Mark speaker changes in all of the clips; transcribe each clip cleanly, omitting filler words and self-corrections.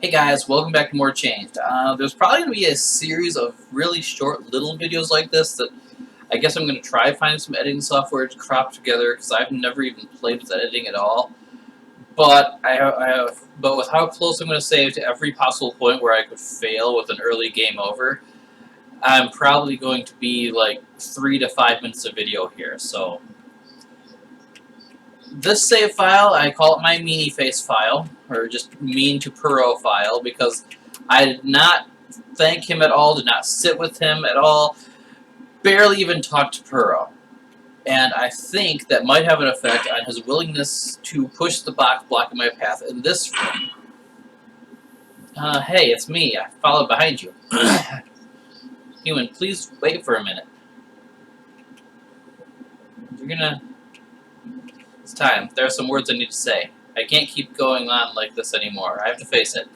Speaker 1: Hey guys, welcome back to More Changed. There's probably going to be a series of really short little videos like this that I guess I'm going to try finding some editing software to crop together because I've never even played with editing at all. But but with how close I'm going to save to every possible point where I could fail with an early game over, I'm probably going to be like 3 to 5 minutes of video here. So this save file, I call it my meanie face file, or just mean to Puro file, because I did not thank him at all, did not sit with him at all, barely even talked to Puro. And I think that might have an effect on his willingness to push the box blocking my path in this room. Hey, it's me. I followed behind you. Human, please wait for a minute. You're gonna... It's time. There are some words I need to say. I can't keep going on like this anymore. I have to face it.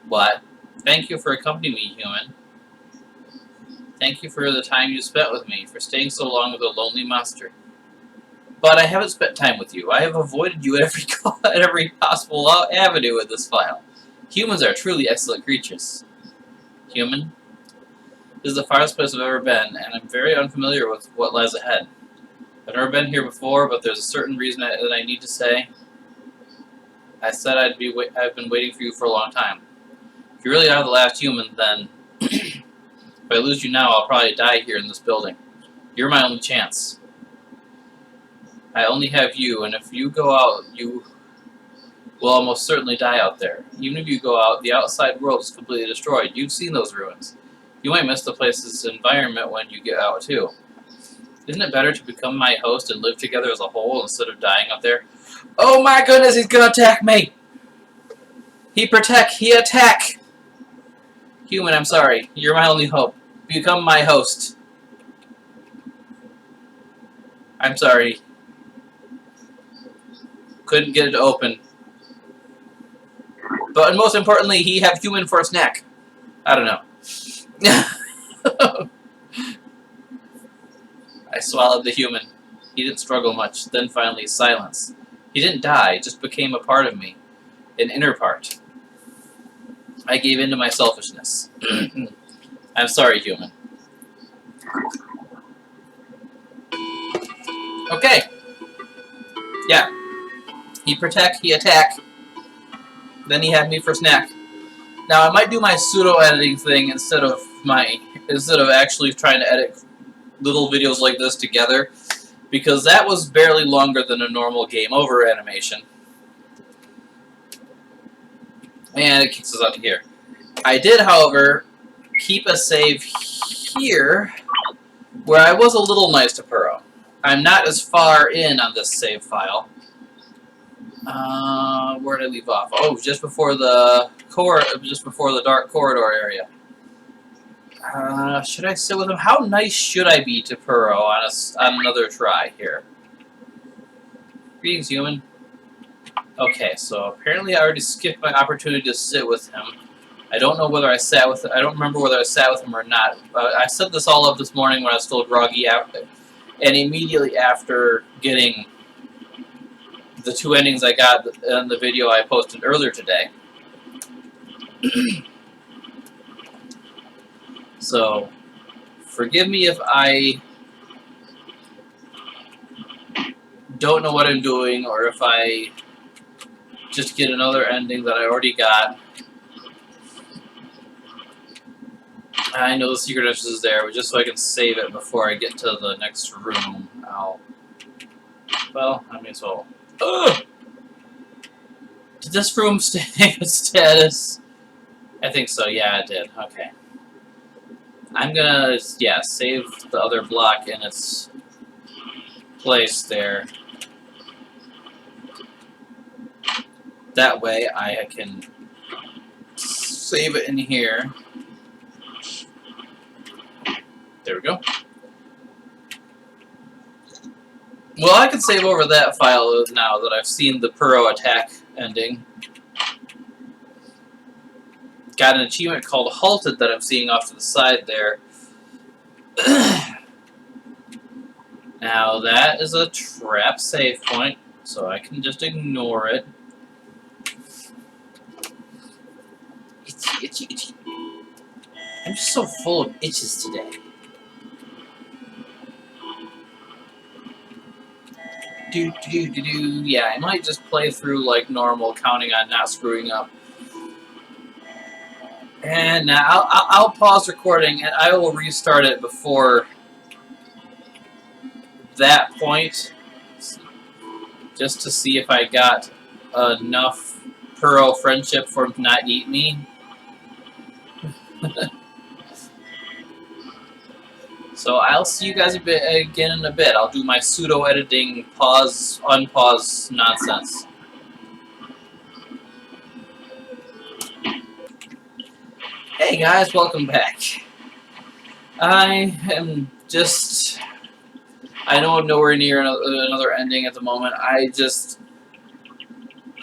Speaker 1: What? Thank you for accompanying me, human. Thank you for the time you spent with me, for staying so long with a lonely monster. But I haven't spent time with you. I have avoided you at every possible avenue in this file. Humans are truly excellent creatures. Human? This is the farthest place I've ever been, and I'm very unfamiliar with what lies ahead. I've never been here before, but there's a certain reason that I need to say. I said I've been waiting for you for a long time. If you really are the last human, then if I lose you now, I'll probably die here in this building. You're my only chance. I only have you, and if you go out, you will almost certainly die out there. Even if you go out, the outside world is completely destroyed. You've seen those ruins. You might miss the place's environment when you get out, too. Isn't it better to become my host and live together as a whole instead of dying out there? Oh my goodness, he's gonna attack me! He attack! Human, I'm sorry. You're my only hope. Become my host. I'm sorry. Couldn't get it to open. But most importantly, he have human for a snack. I don't know. I swallowed the human. He didn't struggle much. Then finally, silence. He didn't die, just became a part of me. An inner part. I gave in to my selfishness. I'm sorry, human. Okay. Yeah. He protect, he attack. Then he had me for snack. Now I might do my pseudo-editing thing instead of actually trying to edit little videos like this together, because that was barely longer than a normal game over animation. And it kicks us out to here. I did, however, keep a save here where I was a little nice to Puro. I'm not as far in on this save file. Where did I leave off? Oh, just before the dark corridor area. Should I sit with him? How nice should I be to Puro on another try here? Greetings, human. Okay, so apparently I already skipped my opportunity to sit with him. I don't know whether I sat with him. I don't remember whether I sat with him or not. I set this all up this morning when I was still groggy, and immediately after getting the 2 endings I got in the video I posted earlier today. So, forgive me if I don't know what I'm doing, or if I just get another ending that I already got. I know the secret entrance is there, but just so I can save it before I get to the next room, well, I mean, so... Ugh! Did this room stay in status? I think so, yeah, it did. Okay. I'm gonna, yeah, save the other block in its place there. That way I can save it in here. There we go. Well, I can save over that file now that I've seen the Puro attack ending. Got an achievement called Halted that I'm seeing off to the side there. Now that is a trap save point, so I can just ignore it. itchy, itchy. I'm just so full of itches today. Yeah, I might just play through like normal, counting on not screwing up. And now I'll pause recording and I will restart it before that point, just to see if I got enough Pearl friendship for him to not eat me. So I'll see you guys again in a bit. I'll do my pseudo editing, pause, unpause nonsense. Hey guys, welcome back. I am just... I know I'm nowhere near another ending at the moment. I just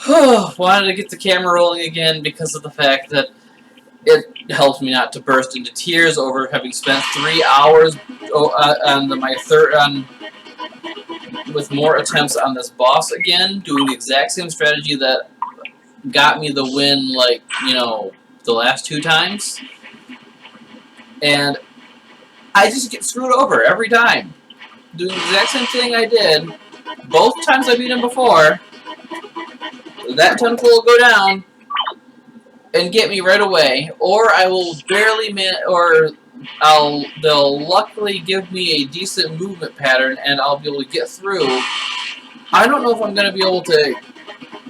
Speaker 1: wanted to get the camera rolling again because of the fact that it helps me not to burst into tears over having spent 3 hours on my third with more attempts on this boss again, doing the exact same strategy that got me the win, like, you know, the last 2 times. And I just get screwed over every time. Doing the exact same thing I did both times I beat him before. That tentacle will go down and get me right away, or I will barely they'll luckily give me a decent movement pattern and I'll be able to get through. I don't know if I'm going to be able to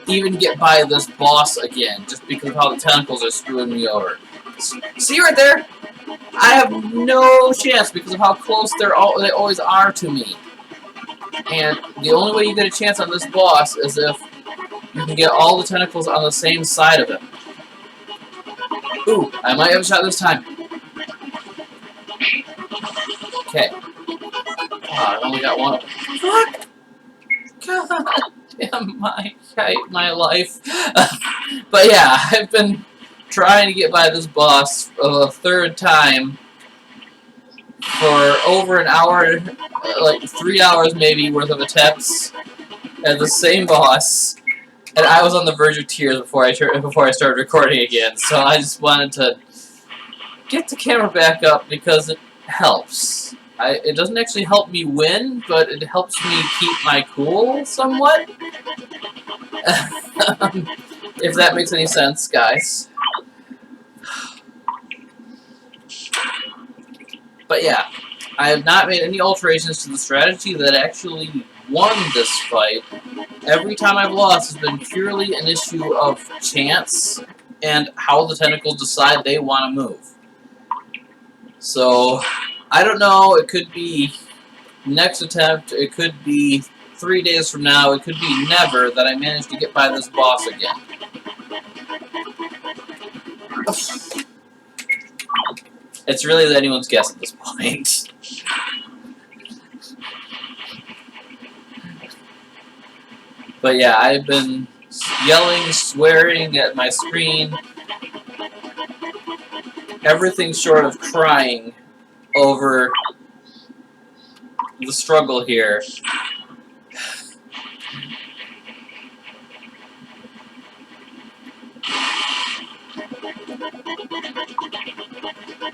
Speaker 1: even get by this boss again, just because of how the tentacles are screwing me over. See right there? I have no chance because of how close they always are to me. And the only way you get a chance on this boss is if you can get all the tentacles on the same side of him. Ooh, I might have a shot this time. Okay. Oh, I only got one. Fuck! God damn my life. But yeah, I've been trying to get by this boss a 3rd time for over an hour, like 3 hours maybe worth of attempts at the same boss. And I was on the verge of tears before I started recording again, so I just wanted to get the camera back up because it helps. It doesn't actually help me win, but it helps me keep my cool somewhat. If that makes any sense, guys. But yeah, I have not made any alterations to the strategy that actually won this fight. Every time I've lost has been purely an issue of chance and how the tentacles decide they want to move. So, I don't know, it could be next attempt, it could be 3 days from now, it could be never that I manage to get by this boss again. It's really anyone's guess at this point. But yeah, I've been yelling, swearing at my screen, everything short of crying over the struggle here.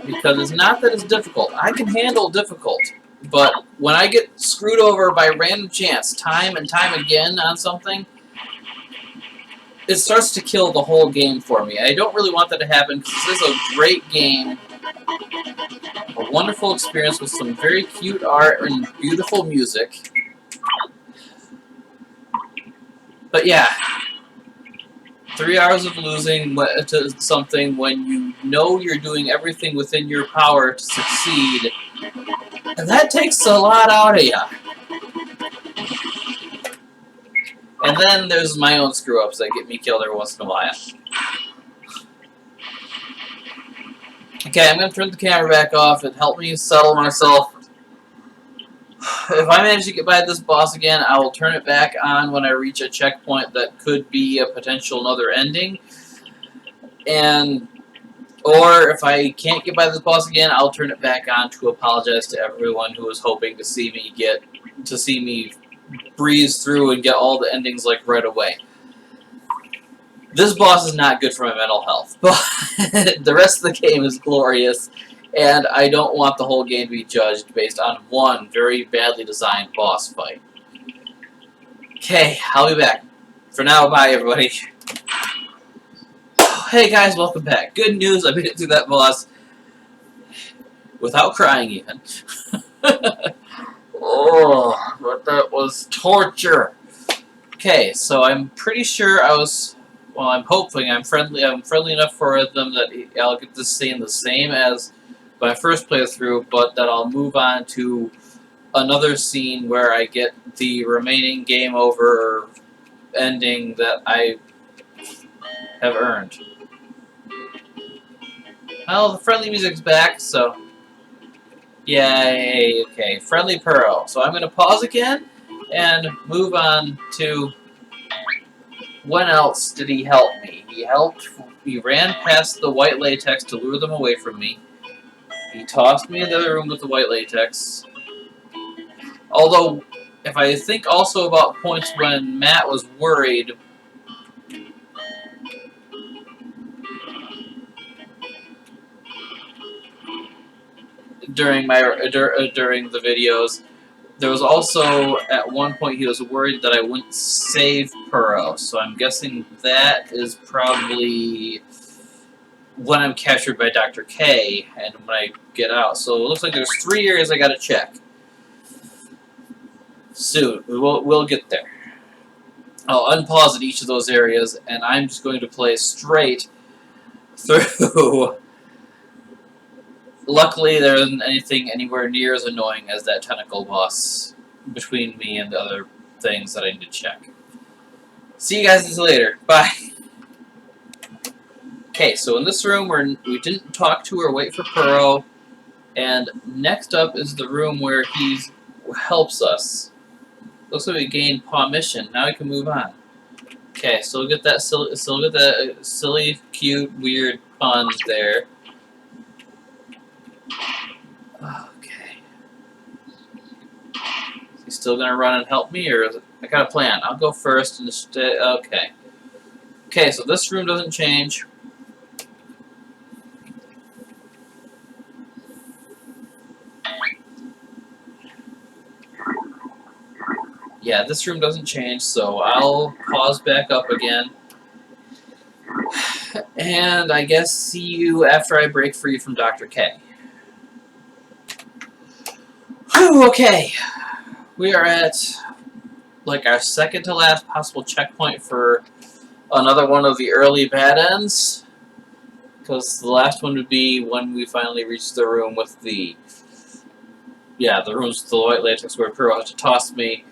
Speaker 1: Because it's not that it's difficult. I can handle difficult. But when I get screwed over by random chance, time and time again on something, it starts to kill the whole game for me. I don't really want that to happen because this is a great game, a wonderful experience with some very cute art and beautiful music. But yeah, 3 hours of losing to something when you know you're doing everything within your power to succeed, and that takes a lot out of you. And then there's my own screw-ups that get me killed every once in a while. Okay, I'm going to turn the camera back off and help me settle myself. If I manage to get by this boss again, I will turn it back on when I reach a checkpoint that could be a potential another ending. Or if I can't get by this boss again, I'll turn it back on to apologize to everyone who was hoping to see me breeze through and get all the endings like right away. This boss is not good for my mental health, but the rest of the game is glorious, and I don't want the whole game to be judged based on one very badly designed boss fight. Okay, I'll be back. For now, bye everybody. Hey guys, welcome back. Good news, I made it through that boss without crying even. Oh, but that was torture. Okay, so I'm pretty sure I was. Well, I'm hoping I'm friendly enough for them that I'll get this scene the same as my first playthrough, but that I'll move on to another scene where I get the remaining game over ending that I have earned. Well, the friendly music's back, so yay. Okay, friendly Pearl. So I'm going to pause again and move on to. When else did he help me? He ran past the white latex to lure them away from me. He tossed me in the other room with the white latex. Although, if I think also about points when Matt was worried during the videos, there was also at one point he was worried that I wouldn't save Puro. So I'm guessing that is probably when I'm captured by Dr. K and when I get out. So it looks like there's 3 areas I gotta check. Soon. We'll get there. I'll unpause at each of those areas, and I'm just going to play straight through. Luckily, there isn't anything anywhere near as annoying as that tentacle boss between me and the other things that I need to check. See you guys later. Bye. Okay, so in this room we didn't talk to or wait for Puro, and next up is the room where he helps us. Looks like we gained Paw Mission. Now we can move on. Okay, so we'll get that silly, cute, weird pun there. Okay. Is he still gonna run and help me, or is it, I got a plan? I'll go first and just okay. Okay, so this room doesn't change. Yeah, this room doesn't change, so I'll pause back up again. And I guess see you after I break free from Dr. K. Whew, okay. We are at, like, our second to last possible checkpoint for another one of the early bad ends. Because the last one would be when we finally reach the room with the... Yeah, the rooms with the white latex where Puro has to toss me,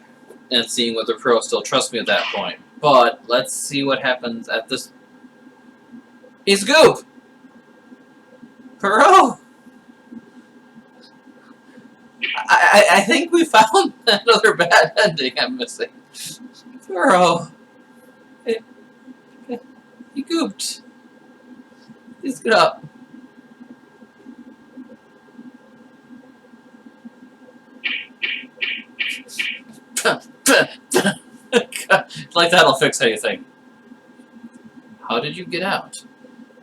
Speaker 1: and seeing whether Puro still trusts me at that point. But let's see what happens at this. He's Goop! Puro! I think we found another bad ending I'm missing. Puro. He gooped. Please get up. Like that'll fix anything. How did you get out?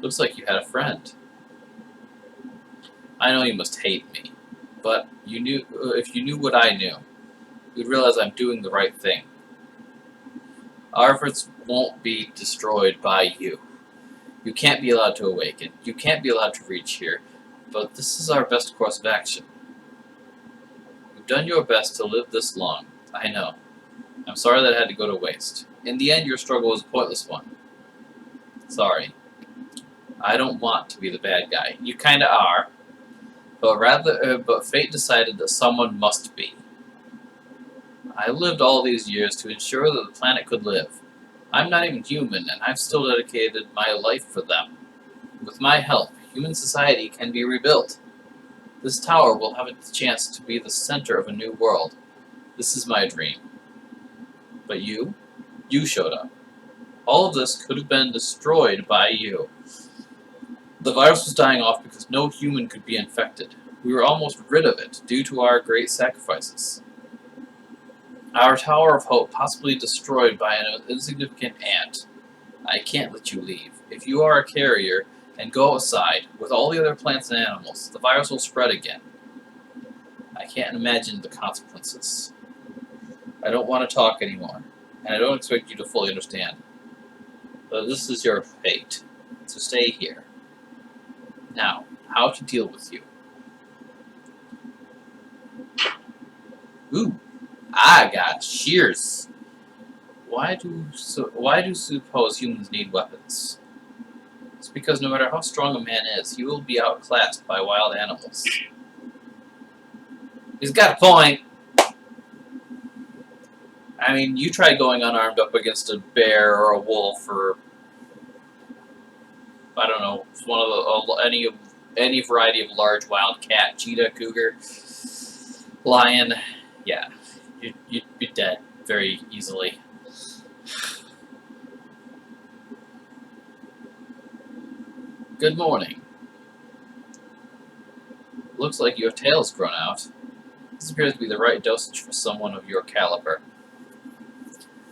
Speaker 1: Looks like you had a friend. I know you must hate me, but you knew if you knew what I knew, you'd realize I'm doing the right thing. Our efforts won't be destroyed by you. You can't be allowed to awaken. You can't be allowed to reach here, but this is our best course of action. You've done your best to live this long. I know. I'm sorry that it had to go to waste. In the end, your struggle was a pointless one. Sorry. I don't want to be the bad guy. You kinda are. But fate decided that someone must be. I lived all these years to ensure that the planet could live. I'm not even human, and I've still dedicated my life for them. With my help, human society can be rebuilt. This tower will have a chance to be the center of a new world. This is my dream. But you showed up. All of this could have been destroyed by you. The virus was dying off because no human could be infected. We were almost rid of it due to our great sacrifices. Our Tower of Hope possibly destroyed by an insignificant ant. I can't let you leave. If you are a carrier and go outside with all the other plants and animals, the virus will spread again. I can't imagine the consequences. I don't want to talk anymore, and I don't expect you to fully understand. But this is your fate, so stay here. Now, how to deal with you. Ooh, I got shears. Why do you suppose humans need weapons? It's because no matter how strong a man is, he will be outclassed by wild animals. He's got a point. I mean, you try going unarmed up against a bear or a wolf or I don't know, one of any variety of large wild cat, cheetah, cougar, lion. Yeah, you'd be dead very easily. Good morning. Looks like your tail's grown out. This appears to be the right dosage for someone of your caliber.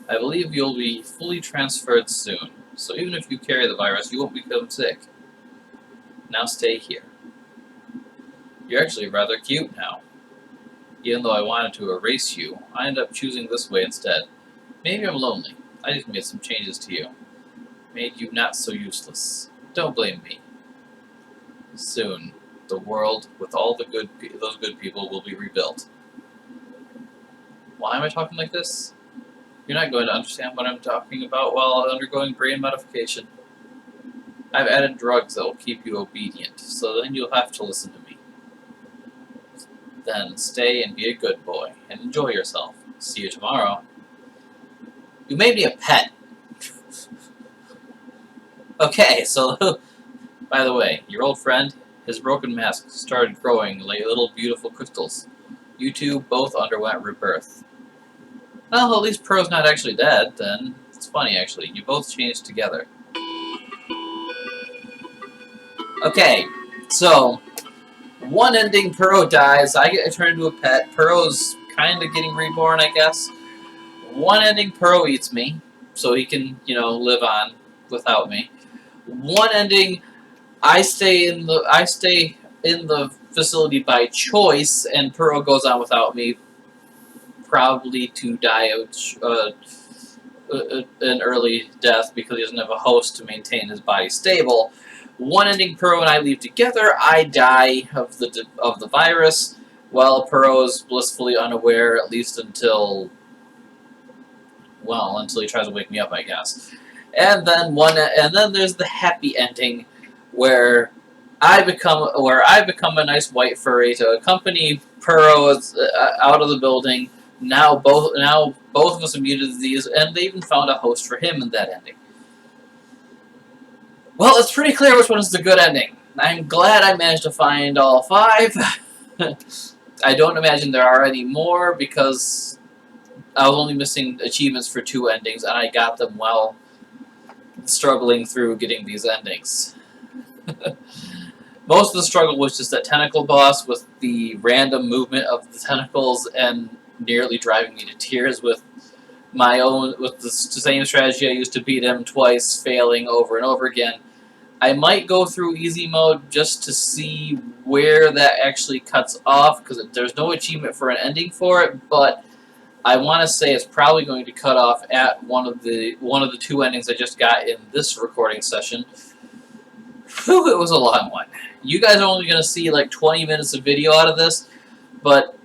Speaker 1: I believe you'll be fully transferred soon, so even if you carry the virus, you won't become sick. Now stay here. You're actually rather cute now. Even though I wanted to erase you, I ended up choosing this way instead. Maybe I'm lonely. I just made some changes to you. Made you not so useless. Don't blame me. Soon, the world with all the those good people will be rebuilt. Why am I talking like this? You're not going to understand what I'm talking about while undergoing brain modification. I've added drugs that will keep you obedient, so then you'll have to listen to me. Then stay and be a good boy, and enjoy yourself. See you tomorrow. You made me a pet. Okay, so, by the way, your old friend, his broken mask started growing like little beautiful crystals. You two both underwent rebirth. Well, at least Pearl's not actually dead, then. It's funny, actually. You both changed together. Okay, so, one ending, Pearl dies, I get turned into a pet, Pearl's kind of getting reborn, I guess. One ending, Pearl eats me, so he can, live on without me. One ending, I stay in the facility by choice, and Pearl goes on without me, probably to die an early death because he doesn't have a host to maintain his body stable. One ending, Pearl and I leave together. I die of the virus, while Pearl is blissfully unaware, at least until he tries to wake me up, I guess. And then there's the happy ending, where I become a nice white furry to accompany Pearl out of the building. Now both of us immune to disease, and they even found a host for him in that ending. Well, it's pretty clear which one is the good ending. I'm glad I managed to find all 5. I don't imagine there are any more because I was only missing achievements for 2 endings, and I got them while struggling through getting these endings. Most of the struggle was just that tentacle boss with the random movement of the tentacles and nearly driving me to tears with the same strategy I used to beat him twice, failing over and over again. I might go through easy mode just to see where that actually cuts off, because there's no achievement for an ending for it, but I want to say it's probably going to cut off at one of the 2 endings I just got in this recording session. Whew, it was a long one. You guys are only going to see like 20 minutes of video out of this, but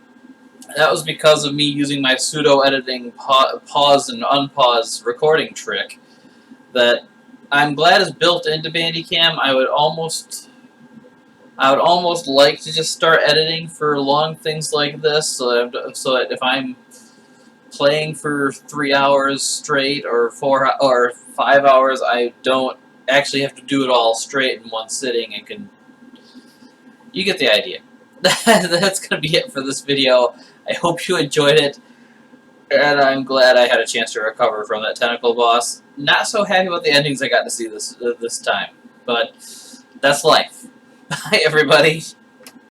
Speaker 1: that was because of me using my pseudo-editing pause and unpause recording trick that I'm glad is built into Bandicam. I would almost like to just start editing for long things like this, so that if I'm playing for 3 hours straight or 4 or 5 hours, I don't actually have to do it all straight in one sitting. You get the idea. That's going to be it for this video. I hope you enjoyed it, and I'm glad I had a chance to recover from that tentacle boss. Not so happy about the endings I got to see this time, but that's life. Bye, everybody.